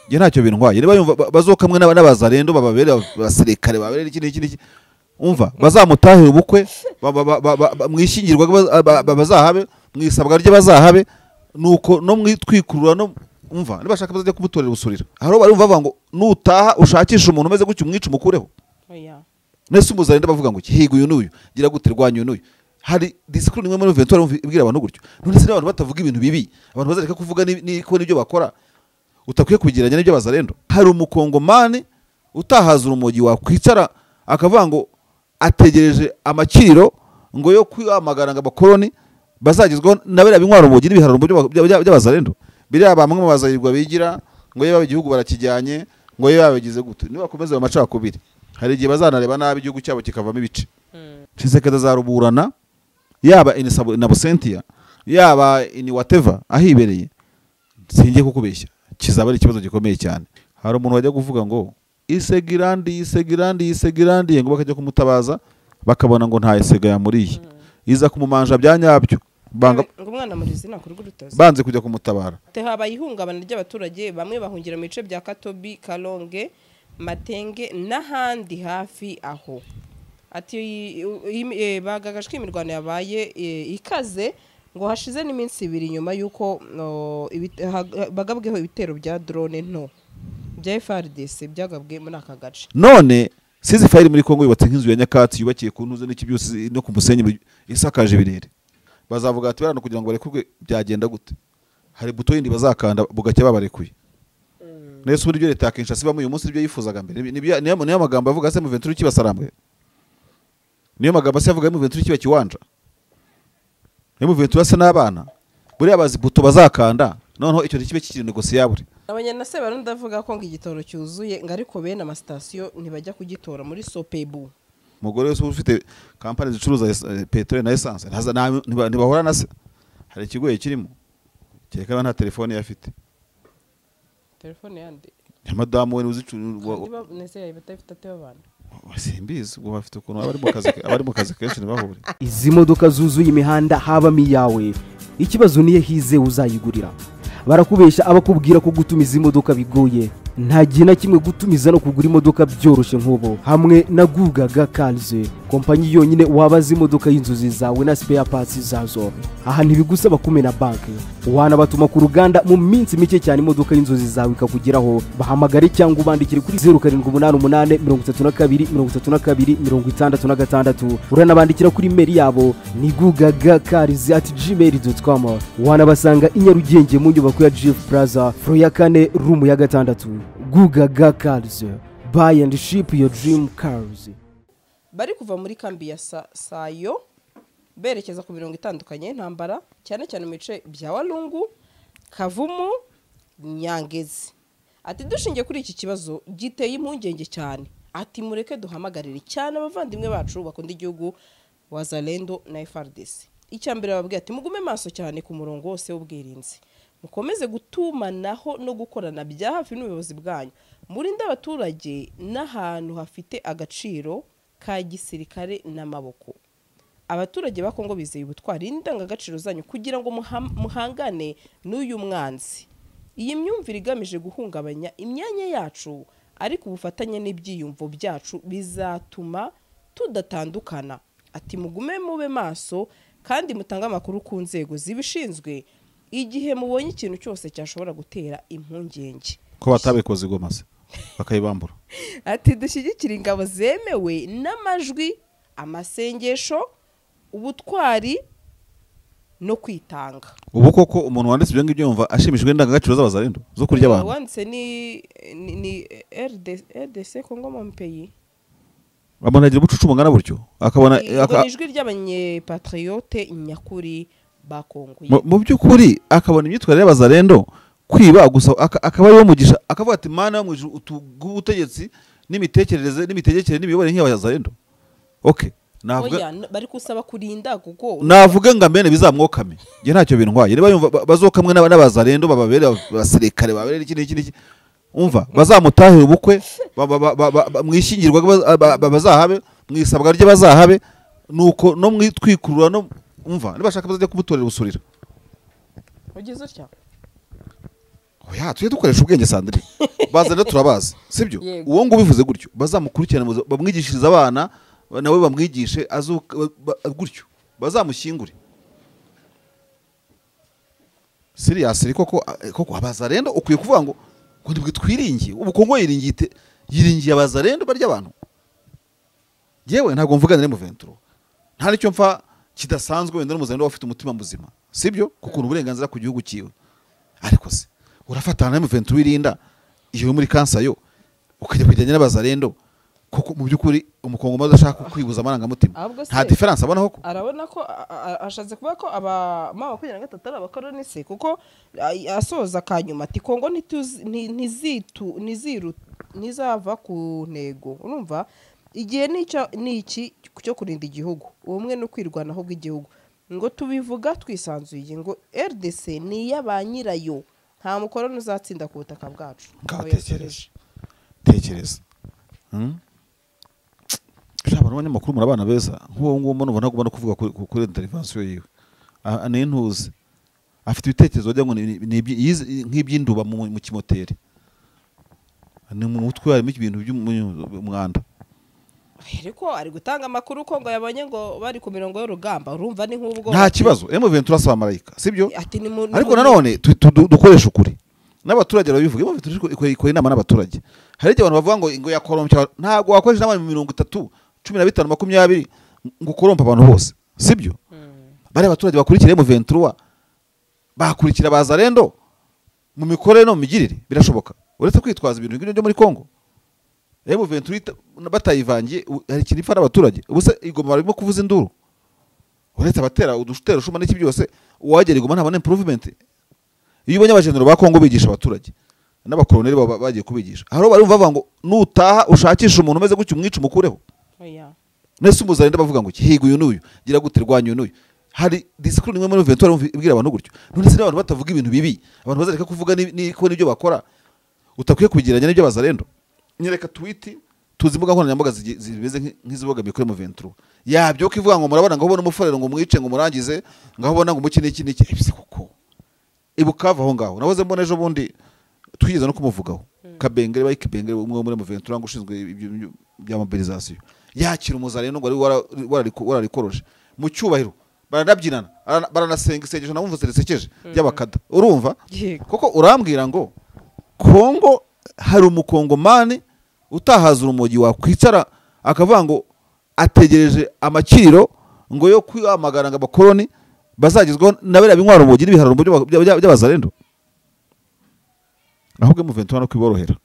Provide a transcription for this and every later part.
Nge ntacyo bintwaye niba yumva bazokamwe n'abazarendo bababere abasirikare babere iki umva bazamutahira ubukwe mwishingirwa bazahabe mwisabwa rye bazahabe nuko no mwitwikurura no umva nibashaka bazajya kumutorera ubusurira haro barumva bavuga ngo nutaha ushakisha umuntu umeze gutyo umwica umukureho oya nese umuzarendo bavuga ngo higo uyu n'uyu gira guterwanya uyu n'uyu hari discipline imwe muri Ventura ibwira abantu gutyo none se abantu batavuga ibintu bibi abantu bazareka kuvuga niko nibyo bakora utakwiye kubigiranya n'ibyo bazarendo hari umukongomani utahaza urumogi wakwicara akavuga ngo ategereje amakiriro ngo yo kwamagana ngo abakoloni bazagizweho nabera binkwara urumogi n'ibihararo by'abazarendo biriya bamwe mu bazayirwa bigira ngo yaba igihugu barakijyanye ngo yabagize gute niba bakomeza amacakubiri hari igihe bazanareba nabi igihugu cyabo kikavamo ibice Tshisekedi azaruburana yaba na Busentia yaba ini whatever ahibereye singiye kukubeshya kizaba ari ikibazo gikomeye cyane hari umuntu wajya kuvuga ngo isegirandi ngo bakajya kumutabaza bakabona ngo nta isega yamuriye iza kumumanja byanyabyo ngo umwana muri zina kuri gurutaza banze kujya kumutabara habaye ihungabana ry'abaturage bamwe bahungira mu bice bya Katobi Kalonge Matenge n'ahandi hafi aho ati bagagashwe imirwano yabaye ikaze ngo hashize n'iminsi 2 nyuma yuko bagabweho ibitero bya drone nto bya FARDC byagabwe muri aka gace none sizi fire muri Kongo yubatse nk'inzu ya nyakatsi yubakiye ku ntuze n'iki byose no ku musenyi isakaje birere bazavuga ati barano kugira ngo barekurwe byagenda gute hari buto yindi bazakanda bugacya babarekuye nese uburyo leta ya Kinshasa bamwe uyu munsi ibyo yifuzaga mbere niyo magambo avuga se mu Ventura kibasarambwe niyo magambo se avuga mu Ventura kiba kiwanja mu Ventura se n'abana buri abazi buto bazakanda noneho icyo kibe kikiri negosiyabure abanyanase barundavuga ko ngo igitoro cyuzuye ngo ariko bene ama station ntibajya kugitora muri Sopebu mugore wese ufite kampani zicuruza petrol na essence ntibahora na se hari ikigoye kirimo cyekaba nta telefone yafite telefone yandi madamu we uzicuruza nese yabafite atebana simbizi ubwo bafite ukuntu abari mu kazi kenshi nibahure izi modoka zuzuye imihanda haba miyawe ikibazo niye hize uzayigurira barakubesha abakubwira ko gutumiza imodoka bigoye nta gihe na kimwe gutumiza no kugura imodoka byoroshye nk'ubo hamwe na Gugaga Cars kompanyi yonyine wabaza imodoka y'inzozi zawe na spare parts zazo aha ntibigusaba kumena banki wanabatuma ku ruganda mu minsi mike cyane imodoka y'inzozi zawe ikakugeraho bahamagare cyangwa ubandikire kuri 0788 uranabandikira kuri mail yabo ni gugagacars@gmail.com wanabasanga i Nyarugenge mu nyubako ya Jeff Plaza floor ya 4 room ya 6 Gugaga Cars buy and ship your dream cars. Bari kuva muri kambi ya Sayo berekeza ku mirongo itandukanye ntambara cyane cyane mu bice bya Walungu Kavumu Nyangezi ati dushingiye kuri iki kibazo giteye impungenge cyane ati mureke duhamagarire cyane abavandimwe bacu bakunda igihugu Wazalendo na FARDC icyambere bababwiye ati mugume maso cyane ku murongo wose w'ubwirinzi mukomeze gutumanaho no gukorana bya hafi n'ubuyobozi bwanyu murinde abaturage n'ahantu hafite agaciro ka gisirikare n'amaboko abaturage ba Kongo bizeye ubutwari indangagaciro zanyu kugira ngo muhangane n'uyu mwanzi iyi myumvire igamije guhungabanya imyanya yacu ariko ubufatanye n'ibyiyumvo byacu bizatuma tudatandukana ati mugume mube maso kandi mutanga amakuru ku nzego zibishinzwe igihe mubonye ikintu cyose cyashobora gutera impungenge ko batabikoze igomase bakayibambura ati dushyigikira ingabo zemewe n'amajwi amasengesho ubutwari no kwitanga ubu koko umuntu wanditse ibyo ngibyo yumva ashimishijwe n'indangagaciro z'abazarendo zo kurya abantu wanditse ni RDC Congo mon pays amanagira ubucucu bungana buryo akabona ijwi ry'abanyepatriote nyakuri ba Kongo mu by'ukuri akabona imyitwarire y'abazarendo kwiba gusa akaba ariyo mugisha akavuga ati mana mu ubutegetsi n'imitekerereze n'imitegekere n'imiyoborere nk'abazarendo okay navuga bari kusaba kurinda kuko navuga ngo amene bizamwokame nge ntacyo bintwaye niba yumva bazokamwe n'abazarendo bababere abasirikare babere iki umva bazamutahira ubukwe mwishingirwa bazahabe mwisabwa rye bazahabe nuko no mwitwikurura no umva nibashaka bazajya kumutorera ubusurira ugize utya oya tujye dukoresha ubwenge Sandrine bazana turabazi sibyo Yego. uwo ngo bivuze gutyo bazamukurikirana bamwigishiriza abana nawe bamwigishe gutyo bazamushyingure seriously koko abazarendo ukwiye kuvuga ngo ndibwe twiringiye ubu Kongo yiringiye abazarendo barya abantu yewe ntabwo mvugana mu Ventura nta nicyo mfa kidasanzwe wenda n'umuzarendo bafite umutima muzima sibyo kuko uburenganzira ku gihugu kiwe ariko se urafatana na Ventura wirinda iyo muri kansayo ukajya kujyanye n'abazarendo kuko mu byukuri umukongo adashaka kwibuza amarangamutima nta difference abona ko arabona ko ashatse kuba ko aba mama 23 ari abakoroni se kuko asoza kanyuma ati Kongo ntizava ku ntego urumva igihe n'iki cyo kurinda igihugu ubumwe no kwirwanaho bw'igihugu ngo tubivuga twisanzuye ngo RDC ni y'abanyirayo nta mukoroni uzatsinda ku butaka bwacu tekereza abantu b'abanyamakuru muri abana beza nk'uwo nguwo mbona ubona agomba no kuvuga kuri intervention yiwe n'intuzi afite ibitekerezo wagira ngo nk'iby'induba mu kimoteri ni mu mutwe harimo ibintu by'umwanda ariko ari gutanga amakuru ko ngo yabonye ngo bari ku mirongo y'urugamba urumva ni nk'ubwo nta kibazo M23 asaba marayika sibyo ariko nanone dukoresha ukuri n'abaturage barabivuga M23 ikora inama n'abaturage hari igihe abantu bavuga ngo yakorompya ntabwo wakoresha inama 30 15 20 ngo korompa abantu bose sibyo bari abaturage bakurikira M23 bakurikira bazarendo mu mikorere no mu migirire birashoboka uretse kwitwaza ibintu ngibyo byo muri Kongo M23 batayivangiye hari ikintu ipfa n'abaturage ubuse igoma barimo kuvuza induru uretse abatera udutero shuma n'iki byose uwagera igoma ntabone improvement iyo ubonye abajenero ba Kongo bigisha abaturage n'abakoloneli bagiye kubigisha haro barumva bavuga ngo nutaha ushakisha umuntu umeze gutyo umwica umukureho oya nese umuzarenda bavuga ngo higa uyu n'uyu gira guterwanya uyu n'uyu hari discipline imwe muri Ventura ibwira abantu gutyo none se abantu batavuga ibintu bibi abantu bazareka kuvuga ko nibyo bakora utakwiye kubigiranya n'ibyo bazarendo nyereka tweet tuzi imbuga nkoranyambaga zimeze nk'iziboga mikore mu Ventura yabyo kivuga ngo murabona ngo ubona umuforero ngo mwice ngo murangize ngaho ubona ngo umukine iki niki ibise kuko ibukava aho ngaho naboze mbona ejo bundi twigize no kumuvugaho kabengere bayike bengere umwe muri mu Ventura ngo ushinzwe bya mobilisation yakira umuzarendo ngo wararikoroshe mu cyubahiro baranabyinana baranasenga isengesho namumvuze risekeje y'abakada urumva koko urambwira ngo Kongo hari umukongomani utahaza urumogi wakwicara akavuga ngo ategereje amakiriro ngo yo kwamagara ngo abakoloni bazagizweho nabera bintwara urumogi n'ibihararo by'abazarendo ahubwo mu Ventura no kwiborohera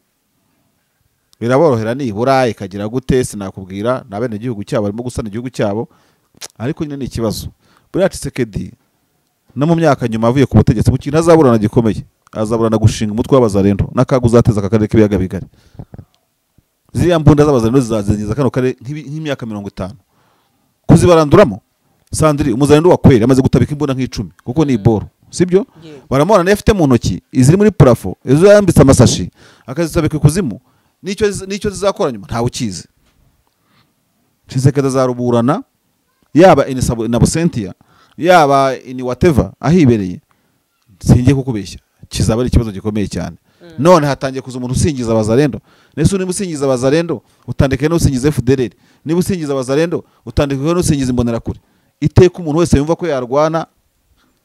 biraborohera nibura ikagira gute sinakubwira nabene igihugu cyabo barimo gusana igihugu cyabo ariko nyine ni ikibazo buriya Tshisekedi no mu myaka nyuma avuye ku butegetsi mu kintu azaburana gikomeye azaburana gushinga umutwe w'abazarendo n'akaga uzateza akarere k'ibiyaga bigari ziriya mbunda z'abazarendo zizazengiza kano kare nk'imyaka 50 kuzibaranduramo Sandrine umuzarendo wa kweli amaze gutabika imbunda nk'icumi kuko ni iboro sibyo baramubona n'afite mu ntoki iziri muri plafo ezo yambitse amasashi akazisabika kuzimu nicyo zizakora nyuma ntawe ukizi Tshisekedi azaruburana yaba na Busentia yaba ini whatever ahibereye singiye kukubeshya kizaba ari ikibazo gikomeye cyane none hatangiye kuza umuntu usingiza abazarendo nese niba usingiza abazarendo utandike no usingiza FDLR niba usingiza abazarendo utandike no usingiza imbonerakure iteka umuntu wese yumva ko yarwana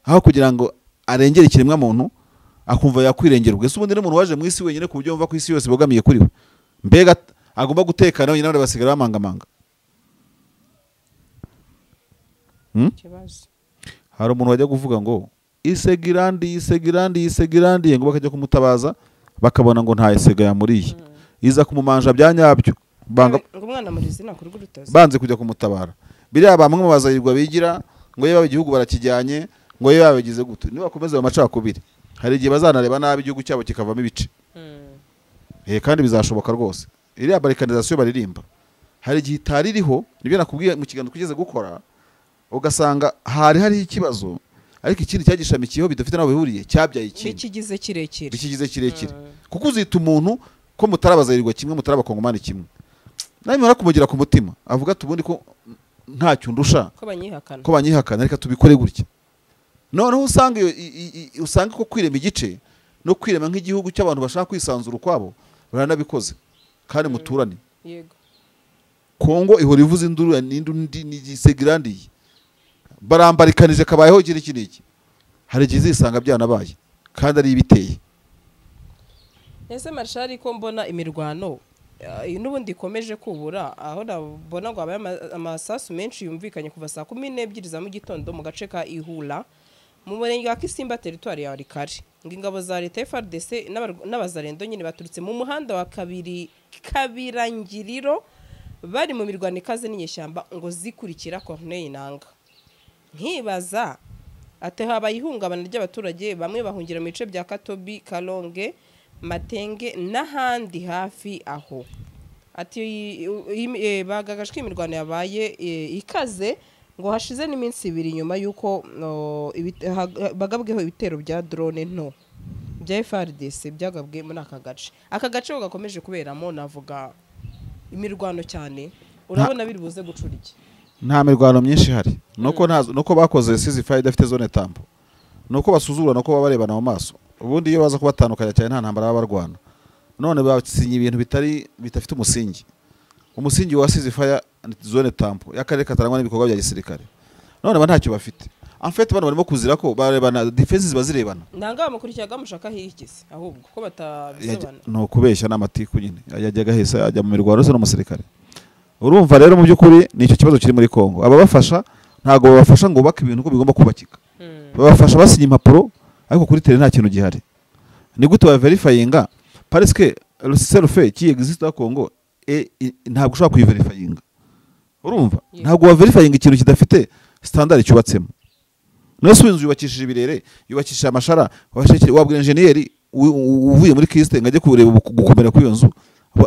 aho kugira ngo arengere ikiremwa muntu akumva yakwirengera ubwo ubundi n'umuntu waje mu isi wenyine ku buryo yumva ko isi yose bogamiye kuri we mbega agomba gutekana wenyine basigara bamangamanga hari umuntu wajya kuvuga ngo isegirandi ngo bakajya kumutabaza bakabona ngo nta isega yamuriye iza kumumanja bya nyabyo banze kujya kumutabara biriya bamwe mu bazayirwa bigira ngo yaba igihugu barakijyanye ngo yaba bagize gute niba bakomeza amacakubiri hari igihe bazanareba nabi igihugu cyabo kikavamo ibice kandi bizashoboka rwose iriya barikandizasiyo baririmba hari igihe itaririho nibyo nakubwiye mu kiganiro kugeze gukora ugasanga hariho ikibazo ariko ikindi cyagishamikiyeho bidafite naho bihuriye cyabyaye ikindi bikigize kirekire kuko uzita umuntu ko mutarabazayirirwa kimwe mutarabakongomani kimwe namwe kumugira ku mutima avuga tubundi ko ntacyo ndusha ko banyihakana reka tubikore gutya noneho usanga ko kwirema igice no kwirema nk'igihugu cy'abantu bashaka kwisanzura ukwabo baranabikoze kandi muturane. yego Kongo ihora ivuza induru n'indundi n'igisegirandiye barambarikanije kabayeho iki n'iki, hari igihe izisanga byanabaye kandi ari ibiteye. ese marshal ko mbona imirwano n'ubundi ikomeje kubura, aho nabona ngo habaye amasasu menshi yumvikanye kuva saa 12 za mu gitondo mu gace ka Ihula mu murenge wa Kisimba territoire ya Rikari, ngo ingabo za leta FARDC n'abazarendo nyine baturutse mu muhanda wa Kabirangiriro bari mu mirwano ikaze n'inyeshyamba ngo zikurikira Corneille Nanga. Nkibaza ate habaye ihungabana ry'abaturage, bamwe bahungira mu bice bya Katobi, Kalonge, Matenge n'ahandi hafi aho. Ati bagagashwe imirwano yabaye ikaze ngo hashize n'iminsi 2 nyuma yuko bagabweho ibitero bya drone nto bya FARDC byagabwe muri aka gace. Aka gace gakomeje kuberamo navuga imirwano cyane, urabona biri buze gucura iki? Nta mirwano myinshi hari, nuko bakoze ceasefire idafite zone tampo, nuko basuzura, nuko babarebana mu maso. Ubundi iyo baza kubatandukanya cyane nta ntambara babarwana. None basinye ibintu bitafite umusingi. Umusingi wa ceasefire zone tampo y'akarere katarangwa n'ibikorwa bya gisirikare. None ntacyo bafite. En fait bano barimo kuzira ko barebana defenses bazirebana. Nanga bamukurikiraga mushaka hikisi ahubwo ko batabisobana. No kubeshya n'amatiku nyine. Yajyaga hese ajya mu mirwano se no musirikare. Urumva rero mu by'ukuri nicyo kibazo kiri muri Kongo. Ababafasha ntago babafasha ngo bubake ibintu ko bigomba kubakika. Babafasha basinye impapuro ariko kuri tele nta kintu gihari. Ni gute ba verifyinga parce que le self-fait qui existe à Congo ntabwo ushobora kuyiverifyinga. Urumva ntabwo wa verifyinga ikintu kidafite standard cyubatsemo. Nose inzu yubakishije ibirere, yubakishije amashara, wabwira engineer uvuye muri Kiste ngaje kureba gukomera kw'iyo nzu,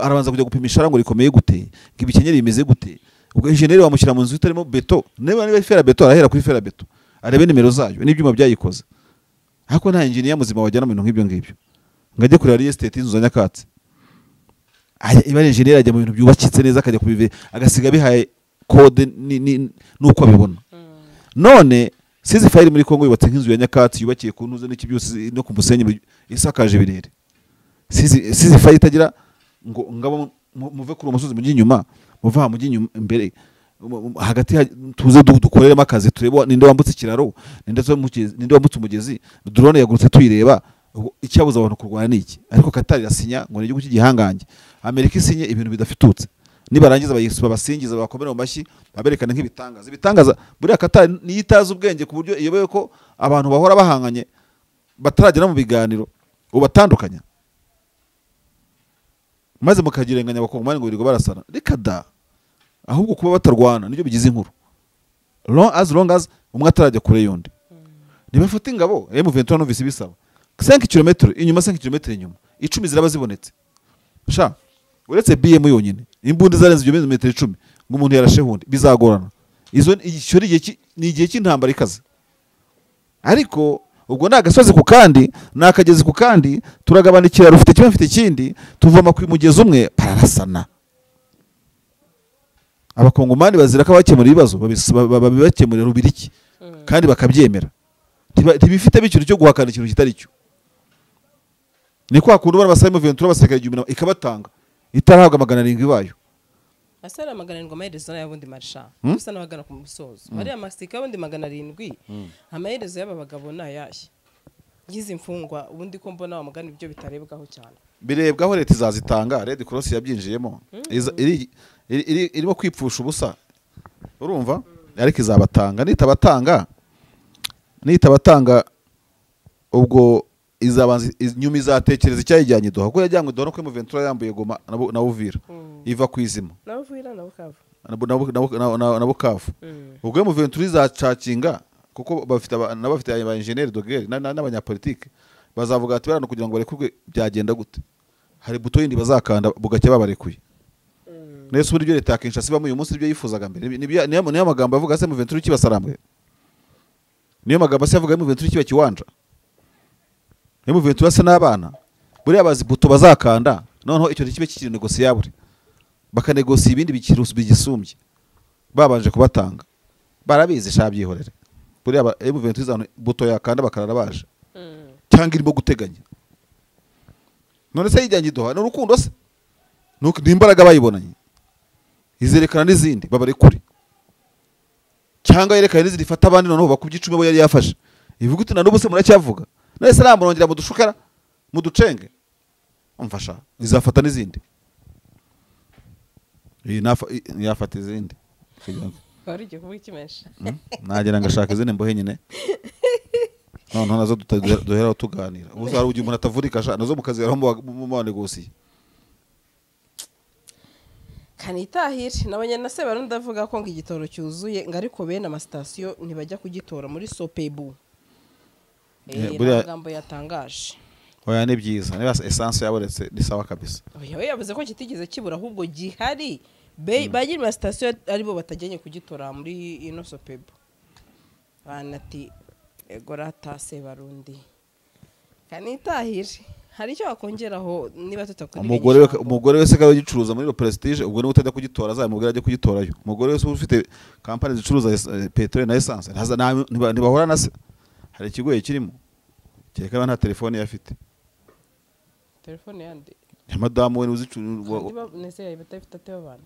arabanza kujya gupima ishara ngo rikomeye gute, ngibikenyeri bimeze gute. Ubwo engineer wamushyira mu nzu itarimo beto, niba fera beto arahera kuri fera beto, arebe nimero zayo n'ibyuma byayikoze. Ariko nta engineer muzima wajyana mu bintu nk'ibyo ngibyo, ngaje kureba real estate inzu za Nyakatsi. Iba engineer ajya mu bintu byubakitse neza, akajya kubive agasiga bihaye code nuko abibona. None ceasefire muri Kongo yubatse nk'inzu ya Nyakatsi yubakiye ku ntuze n'iki byose no ku musenyi isakaje birere. Ceasefire itagira ngo ngabo muve kuri umusozi mujye inyuma, muva mujye inyuma imbere, hagati tuze dukoreremo akazi, tureba ninde wambutse ikiraro, ninde wambutse umugezi, drone yagurutse tuyireba. Icyabuza abantu kurwana niki? Ariko Qatar irasinya ngo ni igihugu cy'igihangange, Amerika isinye ibintu bidafitutse, nibarangiza babasingiza bakomera mu mashyi baberekana nk'ibitangaza. Ibitangaza buriya Qatar niyitaza ubwenge ku buryo iyoboye ko abantu bahora bahanganye bataragera mu biganiro ubatandukanya, maze mukagirenganya bakongomani ngo birigo barasana. Reka da, ahubwo kuba batarwana nibyo bigize inkuru. As long as umwe atarajya kure yundi, nibafata ingabo M23 numvise bisaba 5 km inyuma, 5 km inyuma 10 ziraba zibonetse. Sha uretse BM yonyine imbundi zarenze ibyo metero 10 ngo umuntu yarashe hundi bizagorana. Izo ni igihe cy'intambara ikaze. Ariko ubwo nagasoze ku kandi nakageze ku kandi turagabana ikiraro ufite kimwe mfite ikindi, tuvoma ku mugezi umwe pararasana. Abakongomani bazira ko bakemura ibibazo babibakemurira rubiriki kandi bakabyemera. Ntibifite bicyo cyo guhakana ikintu kitari cyo. Ni kwa kundu bana basaba M23 baseka 1000 ikabatanga itarahabwa 700 bayo. Asara 700 amaherezo y'abundi marsha. Gusa nabagana ku musozo. Bari amasika y'abundi 700 amaherezo y'aba bagabo nayashye. Gize imfungwa ubundi ko mbona wamugana ibyo bitarebwaho cyane. Birebwaho leta izazitanga, Red Cross yabyinjiyemo. Irimo kwipfusha ubusa. Urumva? Ariko izabatanga, nitabatanga ubwo izabanza nyuma izatekereza icyayijyanye Doha, ko yajyanywe Doha no kuri M23 yambuye Goma na Uvira iva kwizima na Uvira na Bukavu na Bukavu. Ubwo M23 izacakinga kuko bafite aba engineer dogere n'abanyapolitike bazavuga ati barano kugira ngo barekurwe byagenda gute, hari buto yindi bazakanda bugacye babarekuye. Nese muri byo leta ya Kinshasa bamwe uyu munsi ibyo yifuzaga mbere niyo magambo avuga se M23 kibasarambwe, niyo magambo se avuga M23 kiba kiwanja. M23 asa n'abana buriya bazi buto bazakanda, noneho icyo kibe kikiri negosiyabure, bakanegosia ibindi bikirusu bigisumbye babanje kubatanga. Barabizi shabyihorere buriya M23 buto yakanda bakarara baje cyangwa irimo guteganya none se yijyanye idoha ni urukundo se ni imbaraga bayibonanye izerekana n'izindi babarekure cyangwa yerekana n'izindi ifata abandi noneho bakubye icumi abo yari yafashe ivuga uti na n'ubu se muracyavuga none se namurongera mudushukara muducenge umfasha izafata n'izindi yafata izindi wari ugiye kuvuga ikimesha nagira ngo ashaka izindi mbohe nyine noneho nazo duheraho tuganira ubu hari ugiye umuntu atavurika nazo mukaziheraho mu manegosiye kanitahire nabonye na se barundi avuga ko ngo igitoro cyuzuye ngo ariko bene amasitasiyo ntibajya kugitora muri sopebu amagambo yatangaje oya ni byiza niba esanse yabonetse ni sawa kabisa oya we yavuze ko kitigeze kibura ahubwo gihari ba nyiri amasitasiyo aribo batajyanye kugitora muri ino sopebu banati egorata se barundi kanitahire hari icyo wakongeraho niba tutakuri umugore wese kandi ugicuruza muri Prestige ubwo niba utajya kugitora azamubwira ajye kugitorayo umugore wese ufite kampani zicuruza peteroli na essence ntibahora na se hari ikigoye kirimo kereka nta telefone yafite telefone yandi ya madamu we uzicuruza nese yabafite ate abantu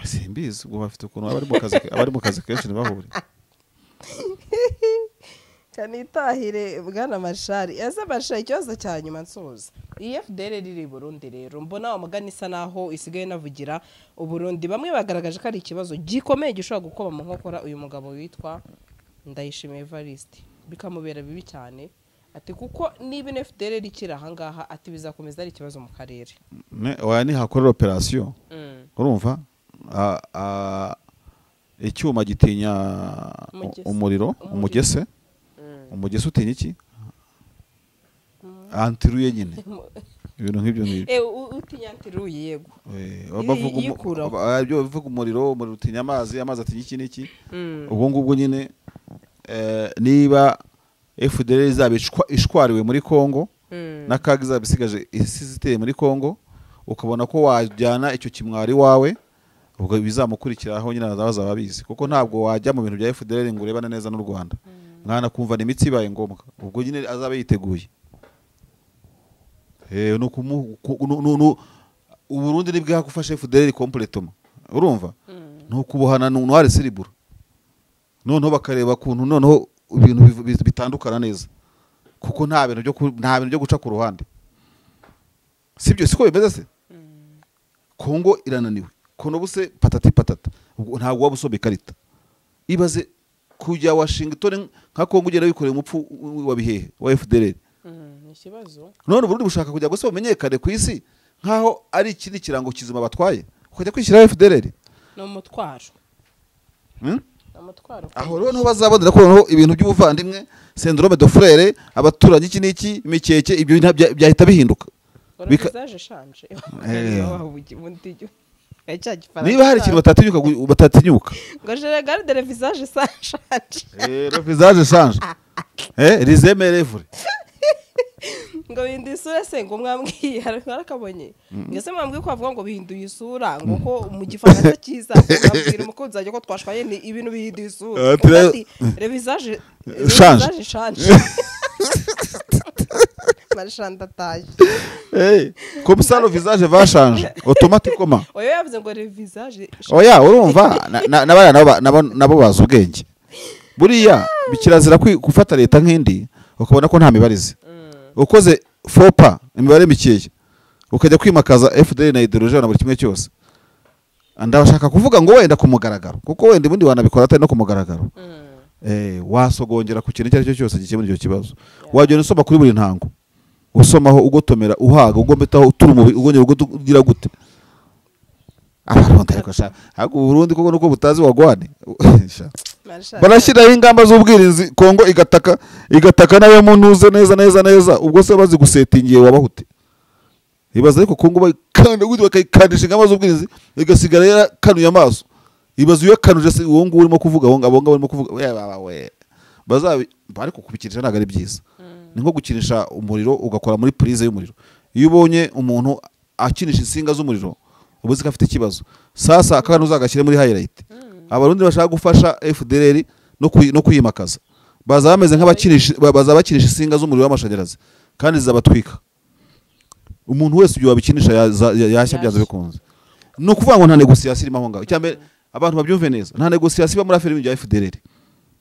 simbizi ubwo bafite ukuntu abari mu kazi kenshi ntibahure kanitahire bwana Mashari ese Mashari ikibazo cya nyuma nsoza iyi FDL riri Burundi rero mbona wamugana isa naho isigaye navugira uburundi bamwe bagaragaje ko ari ikibazo gikomeye gishobora gukoma mu nkokora uyu mugabo witwa Ndayishimiye Evariste bikamubera bibi cyane ati kuko niba FDL rikira ahangaha ati bizakomeza ari ikibazo mu karere oya ni hakorera operation urumva icyuma gitinya umuriro umugese umugese utinya iki antiruye nyine ibintu nk'ibyo utinya antiruye yego bavuga umuriro utinya amazi atinya iki n'iki ubwo ngubwo nyine niba FDL izaba ishwariwe muri Kongo n'akaga izaba isigaje isiziteye muri Kongo ukabona ko wajyana icyo kimwari wawe ubwo bizamukurikiraho nyine azaba bizi kuko ntabwo wajya mu bintu bya FDL ngo urebane neza n'u Rwanda mwana kumva n'imitsi ibaye ngombwa ubwo nyine azaba yiteguye Uburundi nibwo yakufasha FDL completely urumva nukubuhana n'uwari siribura noneho bakareba kuntu noneho ibintu bitandukana neza kuko nta bintu byo guca ku ruhande sibyo siko bimeze se Kongo irananiwe kono buse patati patata ntabwo wabusoma ikarita ibaze kujya Washington nka Kongo ugenda wikoreye umupfu wa bihehe wa FDL ikibazo none Burundi bushaka kujya gose umenyekane ku isi nkaho ari ikindi kirango kizima batwaye ukajya kwishyira FDL no mutwaro aho rero bazabonera ko noneho ibintu by'ubuvandimwe syndrome de frère abaturanyi iki n'iki imikeke ibyo byahita bihinduka bizaje shanje niba hari ikintu batatinyuka ngo je regarde le visage ça change le visage change rizemerevure ngo bindi isura se ngo mwambwiye harakabonye ngese mwambwiye ko avuga ngo bihinduye isura ngo ko mu gifaransa cyiza mwambwira umukunzi waje ko twashwaye ni ibintu bihinduye isura le visage change marchanda taje comme ça le visage va changer automatiquement oya yavuze ngo le visage oya urumva nabo baza ubwenge buriya bikirazira gufata leta nk'indi ukabona ko nta mibarize ukoze fopa imibare mikeya ukajya kwimakaza FDL na ideologie na buri kimwe cyose ndabashaka kuvuga ngo wenda kumugaragaro kuko wenda ubundi wanabikora atari no kumugaragaro wasogongera ku kintu cyari cyo cyose gikemura icyo kibazo wajya usoma kuri buri ntango usomaho ugotomera uhaga ugombetaho turumubi ugongera ugira gute abaronda ariko sha ahubwo Burundi koko nuko butazi wagwane barashyiraho ingamba z'ubwirinzi Kongo igataka nawe munuze neza ubwo se bazi gusetingiye wabahute ibaza ariko Kongo bakanda gute bakayikandisha ingamba z'ubwirinzi igasigara yarakanuye amaso ibaza iyo kanuje se uwo nguwo urimo kuvuga aho ngabo urimo kuvuga we bazabi ariko kubikirisha ntago ari byiza ni nko gukinisha umuriro ugakora muri prise y'umuriro iyo ubonye umuntu akinisha insinga z'umuriro ubuzi ko afite ikibazo sasa akana uzagashyire muri highlight abarundi bashaka gufasha FDL no kuyimakaza bazaba bameze nk'abakinisha insinga z'umuriro w'amashanyarazi kandi zabatwika umuntu wese ibyo wabikinisha yashya byaza bikunze. Ni ukuvuga ngo nta negociation irimo aho ngaho. Cyambere abantu babyumve neza, nta negociation iba muri affaire ya FDLR,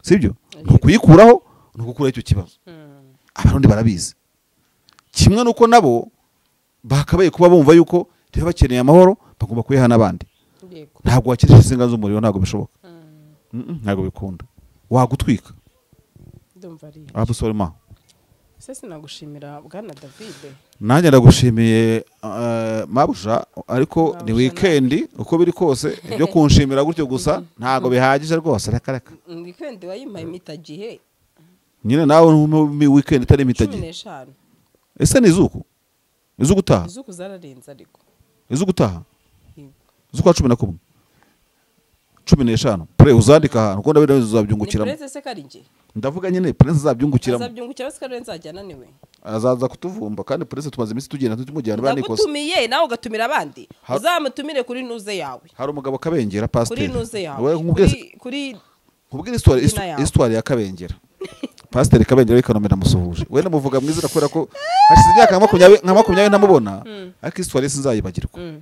sibyo? Ni kuyikuraho, ni gukura icyo kibazo. Abarundi barabizi. Kimwe nuko nabo bakabaye kuba bumva yuko rero bakeneye amahoro bagomba kuyiha n'abandi. Ntabwo wakirisha insinga z'umuriro, ntabwo bishoboka. Ntabwo bikunda. Wagutwika. Ndumva ari. Absolument. Sese nagushimira bwana David. Nanjye ndagushimiye Mabuja, ariko ni weekend uko biri kose ibyo kunshimira gutyo gusa ntago bihagije rwose. Reka weekend wayimpaye imitagihe nyine nawe mu weekend itari imitagihe 15. Ese ni izuku utaha? Izuku zararenze ariko izuku utaha izuku 11 15 pre uzandika ahantu ko ndabira uzabyungukiramo. Ni Prince se karinje ndavuga nyine Prince azabyungukiramo. Azabyungukira se karenze ajyana niwe azaza kutuvumba kandi Prince tumaze iminsi tugenda tumujyana banikose. Ndagutumiye nawe ugatumira abandi uzamutumire kuri nuze yawe. Hari umugabo Kabengera pastor kuri nuze yawe kuri kubwira histoire ya Kabengera. Pastor Kabengera ikanomera musuhuje. We namuvuga mwizira kubera ko hashize imyaka 20 ntamubona, ariko histoire sinzayibagirwa.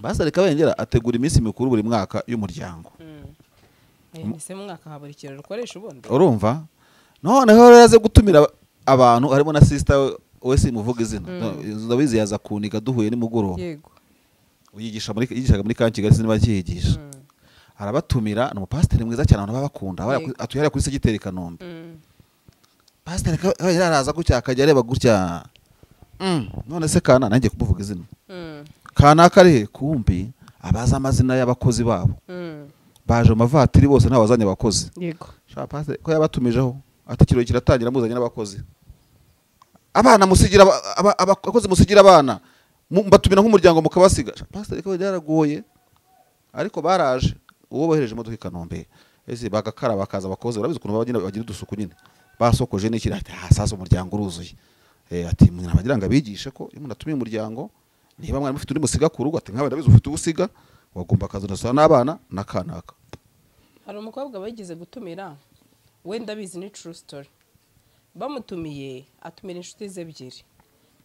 Pastor Kabengera ategura iminsi mikuru buri mwaka y'umuryango. Ese mu mwaka habura ikiraro ukoresha ubundi. Urumva? Noneho rero yaze gutumira abantu harimo na sister wese muvuga izina. Ndabizi yaza kuniga duhuye nimugoroba. Yego. Uyigishaga muri Kankigali sinba cyigisha. Arabatumira ni umupasiteri mwiza cyane abantu babakunda atuyara kuri Segiteri Kanombe. Pasiteri yaraza gutya akajya areba gutya. None se kana nanjye kumuvuga izina. Kana kare kumbi abaza amazina y'abakozi babo. Baje amavatiri bose nta wazanye abakozi. Yego. Sha pasiteri ko yabatumijeho ati kirori kiratangira muzanye n'abakozi. Abana musigira abakozi musigira abana. Mbatumira nk'umuryango mukabasiga. Pasiteri ko yaragoye ariko baraje uwo bohereje imodoka Kanombe ese bagakara bakaza abakozi urabizi ukuntu bagira udusuku nyine basokoje n'ikira ati hasaza umuryango uruzuye ati mwana bagira ngo abigishe ko iyo munatumiye umuryango niba mwana mufite uri musiga ku rugo ati nkawe ndabizi ufite ubusiga wagomba kazunasana n'abana nakanaka. Hari umukobwa bagize gutumira wenda bizi ni true story. Bamutumiye atumira inshuti ze ebyiri.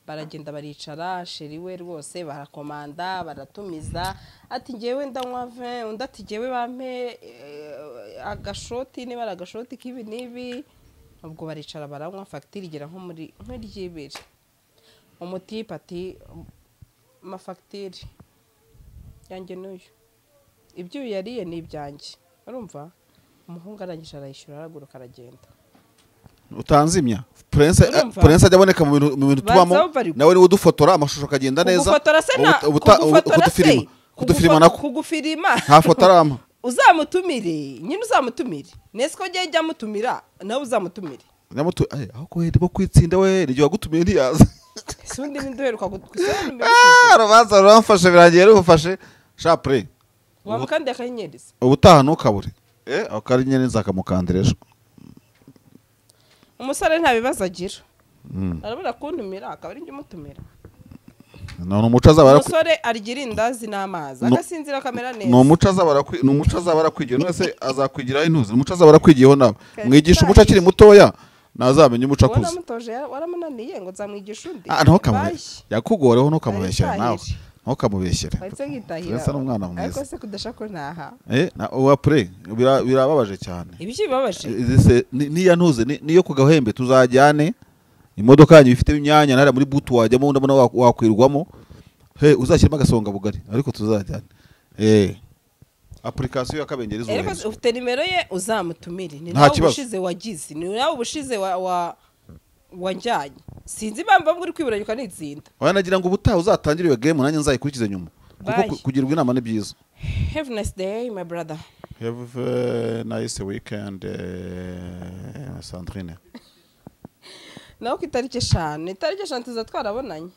Baragenda baricara sheri we rwose barakomanda baratumiza ati ngewe ndanywa vin undi ati ngewe bampe agashoti niba ari agashoti k'ibi n'ibi. Ubwo baricara baranywa fagitire igera nko muri ry'ibiri. Umutipe ati amafagitire yanjye n'uyu ibyo yariye ni ibyanjye. Urumva umuhungu arangije arayishyura araguruka aragenda. Utanzimya Prince ajya aboneka mu bintu tubamo nawe ni udufotora amashusho akagenda neza. Kudufilima nako kugufilima nta fotorama. Uzamutumire nyine uzamutumire nese ko giye jya mutumira nawe uzamutumire aho ko hende bo kwitsinda we ryo wagutumiye ntiyaza. Sundi binduheruka gutwisana arabaza ramfashe birangiye rufashe shapre wamukande akanyenyeriza ubutaha ntukabure akarinyeneza akamukandirejo. Umusore nta bibazo agira. Arabura kuntumira akaba ari njye umutumira. None umuco azabara umusore argira indazi n'amazi agasinzira kamera neza. No umuco azabara kwigiye none se azakwigira intuzi. Umuco azabara kwigiyeho nawe. Mwigisha umuco akiri mutoya nazamenye umuco akuze. Wala mutoje waramunaniye ngo zamwigisha undi. Ntukamubeshya. Yakugoreho ntukamubeshyera nawe. Ntukamubeshyera. Bahise gitahira. Ese n'umwana mwiza. Ariko se kudashaka ntaha. Uwa pre birababaje cyane. Ibiki bibabaje. Niya ntuze niyo ku Gahembe tuzajyane imodoka yanyu ifite imyanya ntara muri butu wajyamo ndabona wakwirwamo uzashyiramo agasonga bugari ariko tuzajyane. Application ya Kabengera izo. Ariko ufite nimero ye uzamutumire. Ni nawe ubushize wagize. Ni nawe ubushize wanjyanye. Sinzi impamvu uri kwiburanyuka n'itsinda. Wanagira ngo ubutaha uzatangire iyo game nanjye nzayikurikize nyuma. Kuko kugirwa inama ni byiza. Have a nice day my brother. Have a nice weekend Sandrine. Naho itariki 5 tuzatwarabonanye.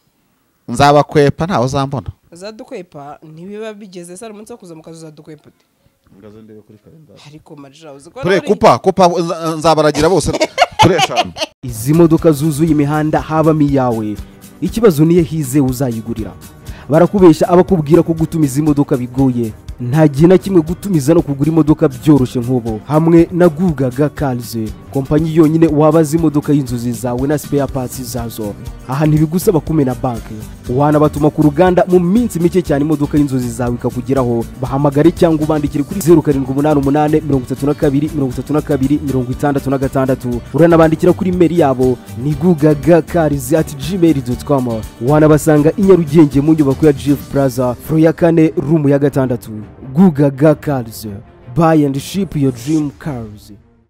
Nzabakwepa ntaho uzambona. Uzadukwepa ntibiba bigeze sara umunsi wo kuza mu kazi uzadukwepa ute. Ngaze ndebe kuri kalendari. Ariko marira uziko. Kupa nzabaragira bose kuri 5. Izi modoka zuzuye imihanda habamo iyawe. Ikibazo niye hize uzayigurira. Barakubesha abakubwira ko gutumiza imodoka bigoye. nta gihe na kimwe gutumiza no kugura imodoka byoroshye nk'ubu hamwe na Gugaga Cars, kompanyi yonyine wabaza imodoka y'inzozi zawe na spare parts zazo. Aha ntibigusaba kumena banki, wanabatuma ku ruganda mu minsi mike cyane imodoka y'inzozi zawe ikakugeraho. Bahamagare cyangwa ubandikire kuri 0788 uranabandikira kuri mail yabo ni gugagacars@gmail.com. wanabasanga i Nyarugenge mu nyubako ya Jeff Plaza floor ya 4 room ya 6. Gugaga Cars, buy and ship your dream cars.